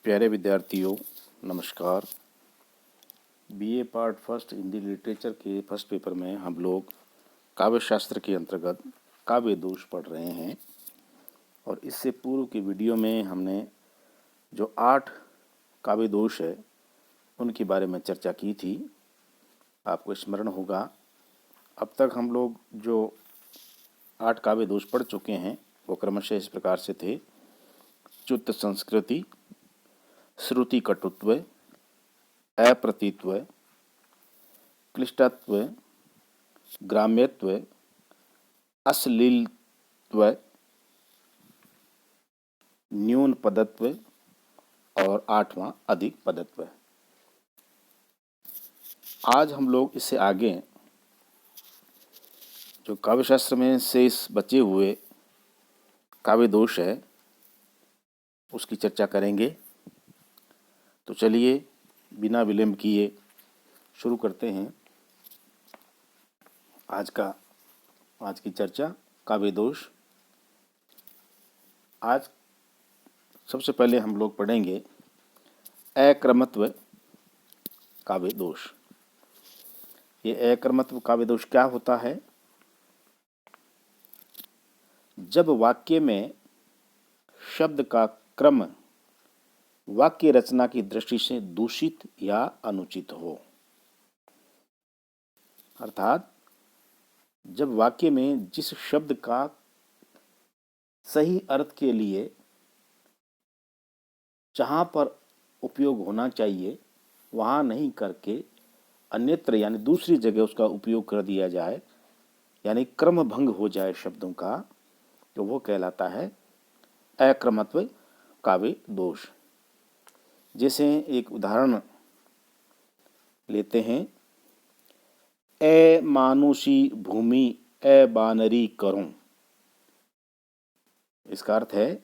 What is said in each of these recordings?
प्यारे विद्यार्थियों, नमस्कार। BA part first Hindi literature के फर्स्ट पेपर में हम लोग काव्य शास्त्र के अंतर्गत काव्य दोष पढ़ रहे हैं। और इससे पूर्व की वीडियो में हमने जो 8 काव्य दोष है उनके बारे में चर्चा की थी। आपको स्मरण होगा, अब तक हम लोग जो 8 काव्य दोष पढ़ चुके हैं वो क्रमशः इस प्रकार से थे: च्युत संस्कृति, श्रुति कटुत्व, अप्रतीत्व, क्लिष्टत्व, ग्राम्यत्व, अश्लीलत्व, न्यून पदत्व और 8वां अधिक पदत्व। आज हम लोग इससे आगे जो काव्यशास्त्र में शेष बचे हुए काव्य दोष है उसकी चर्चा करेंगे। तो चलिए बिना विलंब किए शुरू करते हैं आज की चर्चा काव्य दोष। आज सबसे पहले हम लोग पढ़ेंगे अक्रमत्व काव्य दोष। ये अक्रमत्व काव्य दोष क्या होता है? जब वाक्य में शब्द का क्रम वाक्य रचना की दृष्टि से दूषित या अनुचित हो, अर्थात जब वाक्य में जिस शब्द का सही अर्थ के लिए जहाँ पर उपयोग होना चाहिए वहाँ नहीं करके अन्यत्र यानी दूसरी जगह उसका उपयोग कर दिया जाए, यानी क्रम भंग हो जाए शब्दों का, तो वो कहलाता है अक्रमत्व काव्य दोष। जैसे एक उदाहरण लेते हैं, ए मानुषी भूमि ए बानरी करूं। इसका अर्थ है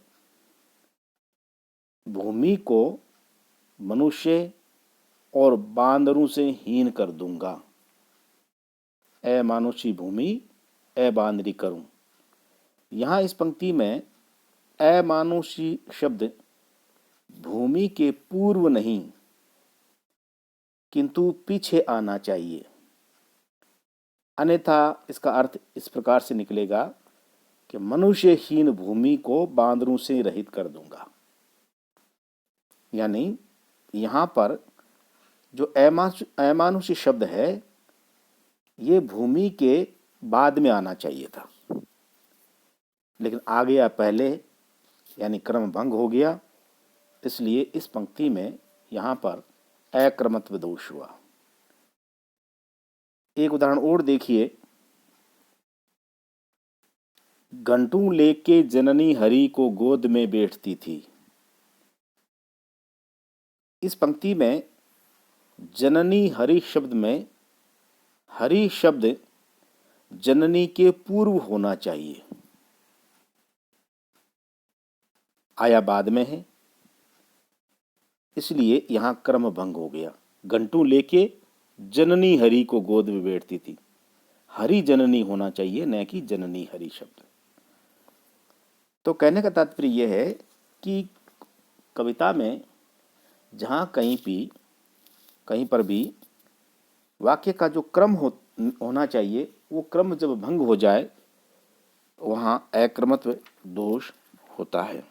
भूमि को मनुष्य और बांदरों से हीन कर दूंगा। ए मानुषी भूमि ए बानरी करूं। यहाँ इस पंक्ति में ए मानुषी शब्द भूमि के पूर्व नहीं किंतु पीछे आना चाहिए, अन्यथा इसका अर्थ इस प्रकार से निकलेगा कि मनुष्यहीन भूमि को बांदरों से रहित कर दूंगा। यानी यहाँ पर जो अमानुषी शब्द है ये भूमि के बाद में आना चाहिए था, लेकिन आ गया पहले, यानी क्रम भंग हो गया। इसलिए इस पंक्ति में यहाँ पर अक्रमत्व दोष हुआ। एक उदाहरण और देखिए, घंटू लेके जननी हरि को गोद में बैठती थी। इस पंक्ति में जननी हरि शब्द में हरि शब्द जननी के पूर्व होना चाहिए, आया बाद में है, इसलिए यहां क्रम भंग हो गया। घंटू लेके जननी हरि को गोद में बैठती थी, हरि जननी होना चाहिए, न कि जननी हरि शब्द। तो कहने का तात्पर्य यह है कि कविता में जहाँ कहीं पर भी वाक्य का जो क्रम होना चाहिए वो क्रम जब भंग हो जाए वहाँ अक्रमत्व दोष होता है।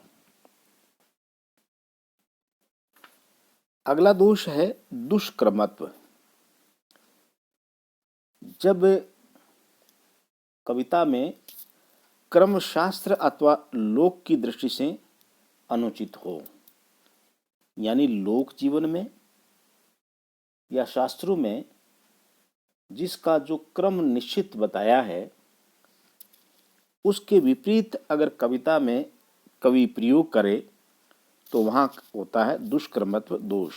अगला दोष है दुष्क्रमत्व। जब कविता में क्रम शास्त्र अथवा लोक की दृष्टि से अनुचित हो, यानी लोक जीवन में या शास्त्रों में जिसका जो क्रम निश्चित बताया है उसके विपरीत अगर कविता में कवि प्रयोग करे तो वहां होता है दुष्क्रमत्व दोष।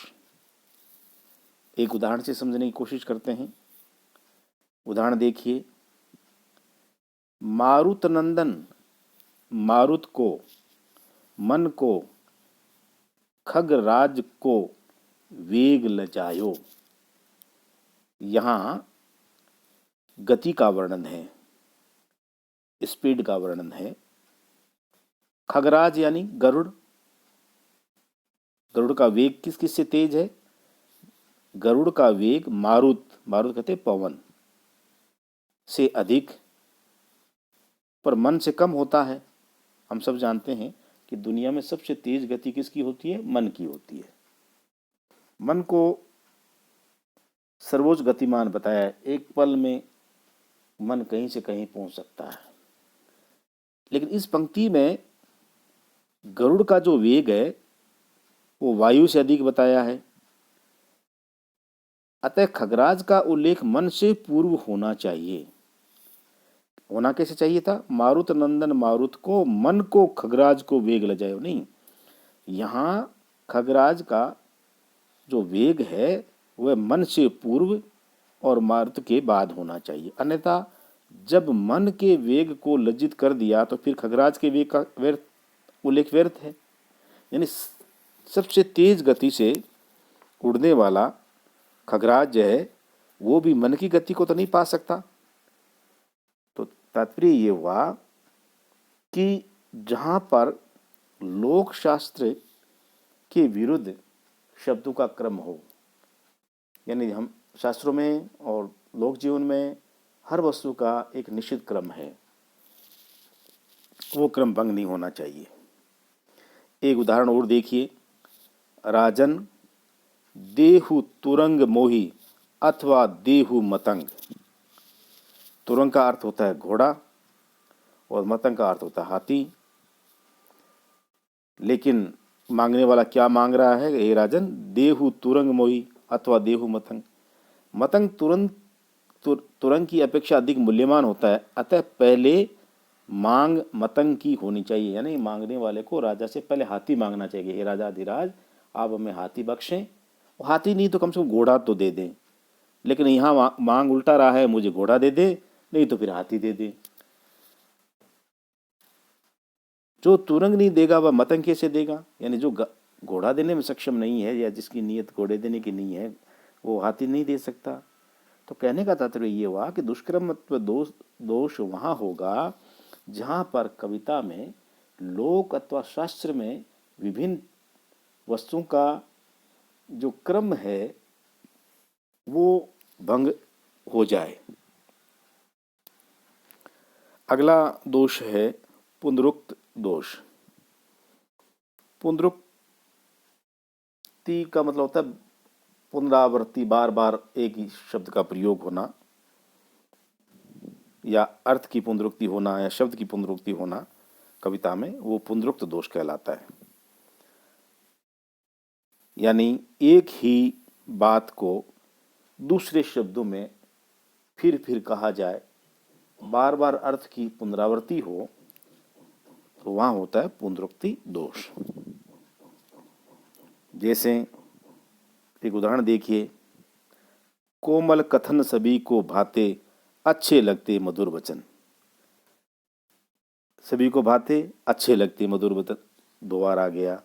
एक उदाहरण से समझने की कोशिश करते हैं। उदाहरण देखिए, मारुत नंदन मारुत को, मन को, खगराज को वेग लजायो। यहाँ गति का वर्णन है, स्पीड का वर्णन है। खगराज यानी गरुड़, गरुड़ का वेग किस किस से तेज है? गरुड़ का वेग मारुत, मारुत कहते हैं पवन, से अधिक, पर मन से कम होता है। हम सब जानते हैं कि दुनिया में सबसे तेज गति किसकी होती है? मन की होती है। मन को सर्वोच्च गतिमान बताया है, एक पल में मन कहीं से कहीं पहुंच सकता है। लेकिन इस पंक्ति में गरुड़ का जो वेग है वो वायु से अधिक बताया है। अतः खगराज का उल्लेख मन से पूर्व होना चाहिए। होना कैसे चाहिए था? मारुत नंदन मारुत को मन को खगराज को वेग ल जाए, नहीं, यहां खगराज का जो वेग है वह मन से पूर्व और मारुत के बाद होना चाहिए। अन्यथा जब मन के वेग को लज्जित कर दिया तो फिर खगराज के वेग का उल्लेख व्यर्थ है। यानी सबसे तेज गति से उड़ने वाला खगराज जो है वो भी मन की गति को तो नहीं पा सकता। तो तात्पर्य ये हुआ कि जहाँ पर लोक शास्त्र के विरुद्ध शब्दों का क्रम हो, यानी हम शास्त्रों में और लोक जीवन में हर वस्तु का एक निश्चित क्रम है, वो क्रम भंग नहीं होना चाहिए। एक उदाहरण और देखिए, राजन देहु तुरंग मोही अथवा देहु मतंग। तुरंग का अर्थ होता है घोड़ा और मतंग का अर्थ होता है हाथी। लेकिन मांगने वाला क्या मांग रहा है? हे राजन, देहु तुरंग मोही अथवा देहु मतंग। मतंग तुरंग की अपेक्षा अधिक मूल्यवान होता है, अतः पहले मांग मतंग की होनी चाहिए। यानी मांगने वाले को राजा से पहले हाथी मांगना चाहिए। हे राजा अधिराज, आप हमें हाथी बख्शें, हाथी नहीं तो कम से कम घोड़ा तो दे दें। लेकिन यहाँ मांग उल्टा रहा है, मुझे घोड़ा दे दे, नहीं तो फिर हाथी दे दे। जो तुरंग नहीं देगा वह मतंग कैसे देगा? यानी जो घोड़ा देने में सक्षम नहीं है या जिसकी नीयत घोड़े देने की नहीं है वो हाथी नहीं दे सकता। तो कहने का तात्पर्य ये हुआ कि दुष्कर्मत्व दोष वहाँ होगा जहाँ पर कविता में लोक अथवा शास्त्र में विभिन्न वस्तुओं का जो क्रम है वो भंग हो जाए। अगला दोष है पुनरुक्त दोष। पुनरुक्ति का मतलब होता है पुनरावृत्ति, बार बार एक ही शब्द का प्रयोग होना या अर्थ की पुनरुक्ति होना या शब्द की पुनरुक्ति होना कविता में, वो पुनरुक्त दोष कहलाता है। यानी एक ही बात को दूसरे शब्दों में फिर फिर कहा जाए, बार बार अर्थ की पुनरावृत्ति हो, तो वहां होता है पुनरुक्ति दोष। जैसे एक उदाहरण देखिए, कोमल कथन सभी को भाते, अच्छे लगते मधुर वचन। सभी को भाते, अच्छे लगते मधुर वचन, दोबारा आ गया।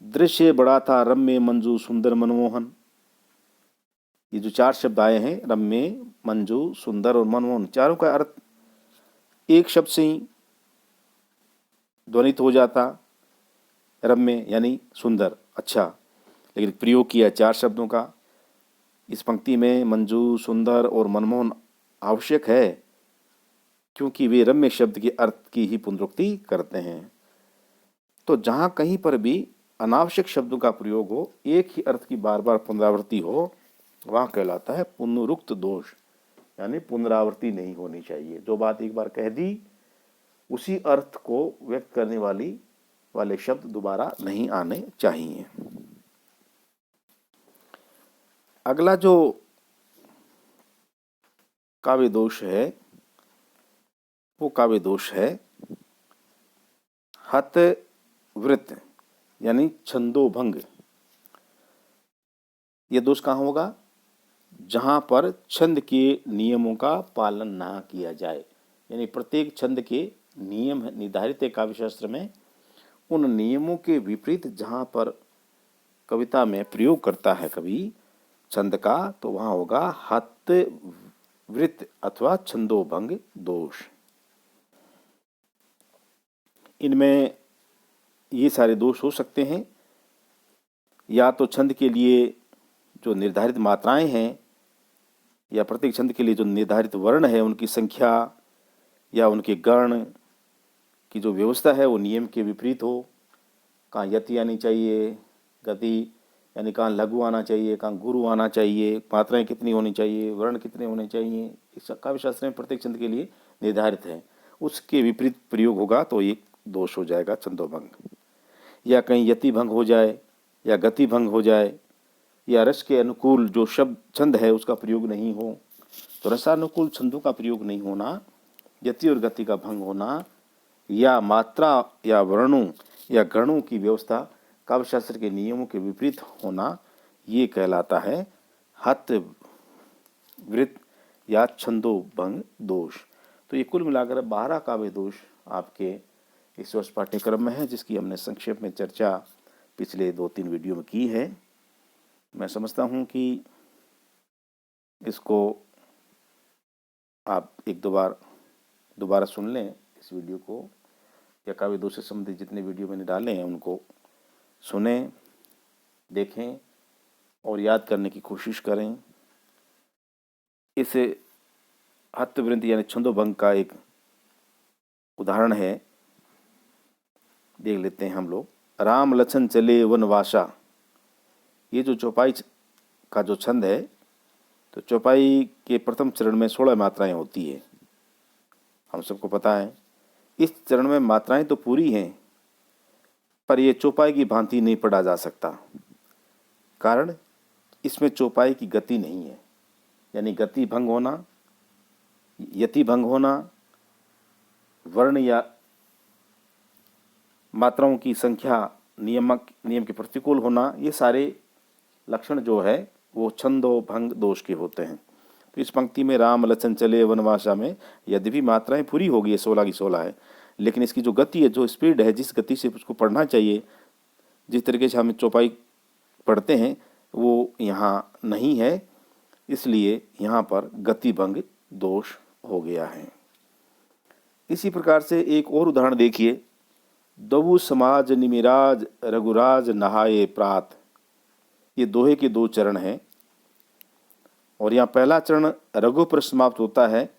दृश्य बड़ा था रम्य मंजू सुंदर मनमोहन। ये जो चार शब्द आए हैं, रम्य, मंजू, सुंदर और मनमोहन, चारों का अर्थ एक शब्द से ही ध्वनित हो जाता। रम्य यानी सुंदर, अच्छा, लेकिन प्रयोग किया चार शब्दों का। इस पंक्ति में मंजू, सुंदर और मनमोहन आवश्यक है क्योंकि वे रम्य शब्द के अर्थ की ही पुनरुक्ति करते हैं। तो जहां कहीं पर भी अनावश्यक शब्दों का प्रयोग हो, एक ही अर्थ की बार बार पुनरावृत्ति हो, वहां कहलाता है पुनरुक्त दोष। यानी पुनरावृत्ति नहीं होनी चाहिए। जो बात एक बार कह दी उसी अर्थ को व्यक्त करने वाले शब्द दोबारा नहीं आने चाहिए। अगला जो काव्य दोष है वो काव्य दोष है हत वृत्त, यानी छंदोभंग। यह दोष कहाँ होगा? जहां पर छंद के नियमों का पालन ना किया जाए। यानी प्रत्येक छंद के नियम निर्धारित है काव्य शास्त्र में, उन नियमों के विपरीत जहां पर कविता में प्रयोग करता है कवि छंद का, तो वहां होगा हत वृत्त अथवा छंदोभंग दोष। इनमें ये सारे दोष हो सकते हैं या तो छंद के लिए जो निर्धारित मात्राएं हैं या प्रत्येक छंद के लिए जो निर्धारित वर्ण है उनकी संख्या या उनके गण की जो व्यवस्था है वो नियम के विपरीत हो। कहाँ यति आनी चाहिए, गति यानी कहाँ लघु आना चाहिए, कहाँ गुरु आना चाहिए, मात्राएं कितनी होनी चाहिए, वर्ण कितने होने चाहिए, इस काव्य शास्त्र में प्रत्येक छंद के लिए निर्धारित है। उसके विपरीत प्रयोग होगा तो एक दोष हो जाएगा छंदोभंग। या कहीं यति भंग हो जाए या गति भंग हो जाए या रस के अनुकूल जो शब्द छंद है उसका प्रयोग नहीं हो, तो रसानुकूल छंदों का प्रयोग नहीं होना, यति और गति का भंग होना या मात्रा या वर्णों या गणों की व्यवस्था काव्यशास्त्र के नियमों के विपरीत होना, ये कहलाता है हतवृत्त या छंदोभंग दोष। तो ये कुल मिलाकर 12 काव्य दोष आपके इस वर्ष पाठ्यक्रम में है, जिसकी हमने संक्षेप में चर्चा पिछले 2-3 वीडियो में की है। मैं समझता हूँ कि इसको आप एक दो बार दोबारा सुन लें इस वीडियो को, या काव्य दोष से संबंधित जितने वीडियो मैंने डाले हैं उनको सुनें, देखें और याद करने की कोशिश करें। इसे हतवृत्त यानी छंदोभंग का एक उदाहरण है, देख लेते हैं हम लोग। राम लखन चले वनवासा, ये जो चौपाई का जो छंद है, तो चौपाई के प्रथम चरण में 16 मात्राएं होती है, हम सबको पता है। इस चरण में मात्राएं तो पूरी हैं, पर यह चौपाई की भांति नहीं पढ़ा जा सकता, कारण इसमें चौपाई की गति नहीं है, यानी गति भंग होना, यति भंग होना, वर्ण या मात्राओं की संख्या नियम के प्रतिकूल होना, ये सारे लक्षण जो है वो छंदोभंग दोष के होते हैं। तो इस पंक्ति में राम लखन चले वनवासा में यद्यपि मात्राएं पूरी होगी, 16 की 16 है, लेकिन इसकी जो गति है, जो स्पीड है, जिस गति से उसको पढ़ना चाहिए, जिस तरीके से हम चौपाई पढ़ते हैं, वो यहाँ नहीं है, इसलिए यहाँ पर गतिभंग दोष हो गया है। इसी प्रकार से एक और उदाहरण देखिए। दबु समाज निमिराज रघुराज नहाए प्रात, ये दोहे के 2 चरण हैं और यहाँ पहला चरण रघु पर समाप्त होता है,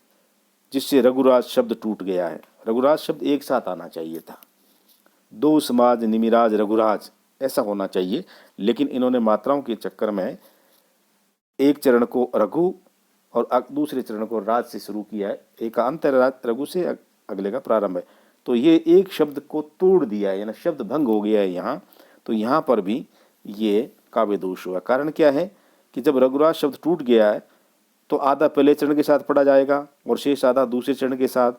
जिससे रघुराज शब्द टूट गया है। रघुराज शब्द एक साथ आना चाहिए था, दो समाज निमिराज रघुराज ऐसा होना चाहिए, लेकिन इन्होंने मात्राओं के चक्कर में एक चरण को रघु और दूसरे चरण को राज से शुरू किया है। एक का अंत है रघु से, अगले का प्रारंभ है, तो ये एक शब्द को तोड़ दिया है, यानी शब्द भंग हो गया है यहाँ। तो यहाँ पर भी ये काव्य दोष हुआ। कारण क्या है कि जब रघुराज शब्द टूट गया है तो आधा पहले चरण के साथ पढ़ा जाएगा और शेष आधा दूसरे चरण के साथ,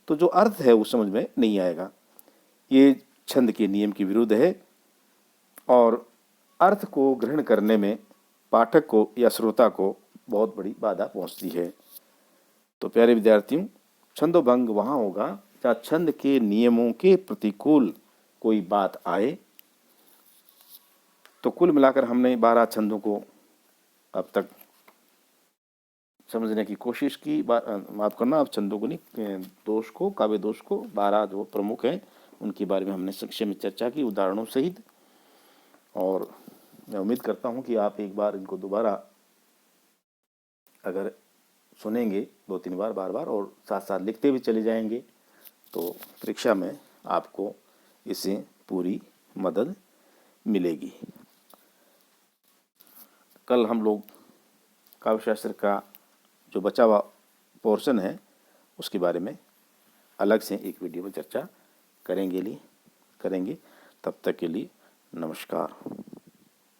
तो जो अर्थ है वो समझ में नहीं आएगा। ये छंद के नियम के विरुद्ध है और अर्थ को ग्रहण करने में पाठक को या श्रोता को बहुत बड़ी बाधा पहुंचती है। तो प्यारे विद्यार्थियों, छंदोभंग वहाँ होगा जहाँ छंद के नियमों के प्रतिकूल कोई बात आए। तो कुल मिलाकर हमने 12 छंदों को अब तक समझने की कोशिश की। माफ करना, अब छंदों को नहीं, दोष को, काव्य दोष को 12 जो प्रमुख हैं उनके बारे में हमने संक्षेप में चर्चा की, उदाहरणों सहित। और मैं उम्मीद करता हूं कि आप एक बार इनको दोबारा अगर सुनेंगे 2-3 बार बार और साथ साथ लिखते भी चले जाएंगे, तो परीक्षा में आपको इससे पूरी मदद मिलेगी। कल हम लोग काव्यशास्त्र का जो बचा हुआ पोर्शन है उसके बारे में अलग से एक वीडियो में चर्चा करेंगे। तब तक के लिए नमस्कार।